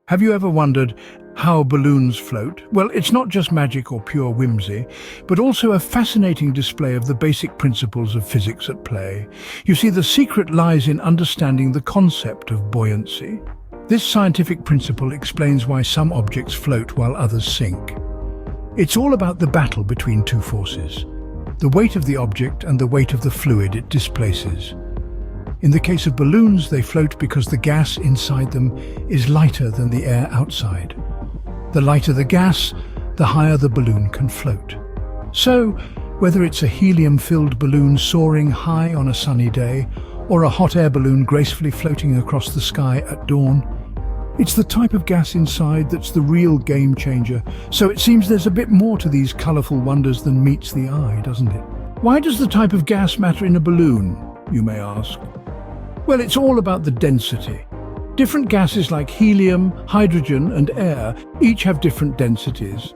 Have you ever wondered how balloons float? Well, it's not just magic or pure whimsy, but also a fascinating display of the basic principles of physics at play. You see, the secret lies in understanding the concept of buoyancy. This scientific principle explains why some objects float while others sink. It's all about the battle between two forces: the weight of the object and the weight of the fluid it displaces. In the case of balloons, they float because the gas inside them is lighter than the air outside. The lighter the gas, the higher the balloon can float. So, whether it's a helium-filled balloon soaring high on a sunny day, or a hot air balloon gracefully floating across the sky at dawn, it's the type of gas inside that's the real game changer. So it seems there's a bit more to these colourful wonders than meets the eye, doesn't it? Why does the type of gas matter in a balloon, you may ask? Well, it's all about the density. Different gases like helium, hydrogen and air each have different densities.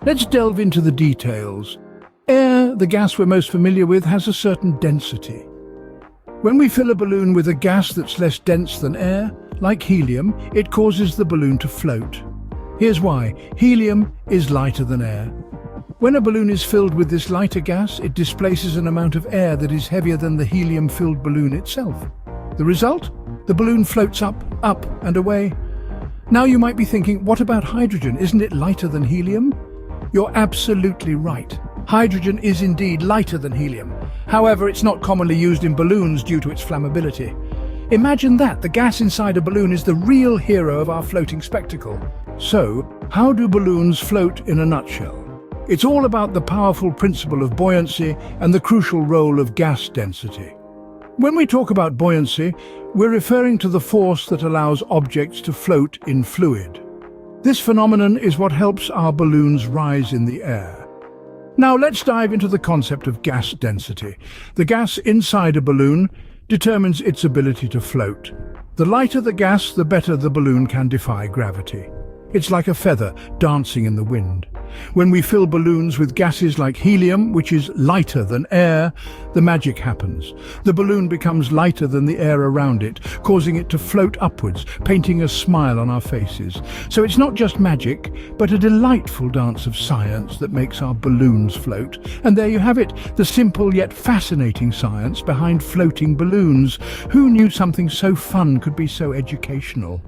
Let's delve into the details. Air, the gas we're most familiar with, has a certain density. When we fill a balloon with a gas that's less dense than air, like helium, it causes the balloon to float. Here's why. Helium is lighter than air. When a balloon is filled with this lighter gas, it displaces an amount of air that is heavier than the helium-filled balloon itself. The result? The balloon floats up, and away. Now you might be thinking, what about hydrogen? Isn't it lighter than helium? You're absolutely right. Hydrogen is indeed lighter than helium. However, it's not commonly used in balloons due to its flammability. Imagine that, the gas inside a balloon is the real hero of our floating spectacle. So, how do balloons float in a nutshell? It's all about the powerful principle of buoyancy and the crucial role of gas density. When we talk about buoyancy, we're referring to the force that allows objects to float in fluid. This phenomenon is what helps our balloons rise in the air. Now let's dive into the concept of gas density. The gas inside a balloon determines its ability to float. The lighter the gas, the better the balloon can defy gravity. It's like a feather dancing in the wind. When we fill balloons with gases like helium, which is lighter than air, the magic happens. The balloon becomes lighter than the air around it, causing it to float upwards, painting a smile on our faces. So it's not just magic, but a delightful dance of science that makes our balloons float. And there you have it, the simple yet fascinating science behind floating balloons. Who knew something so fun could be so educational?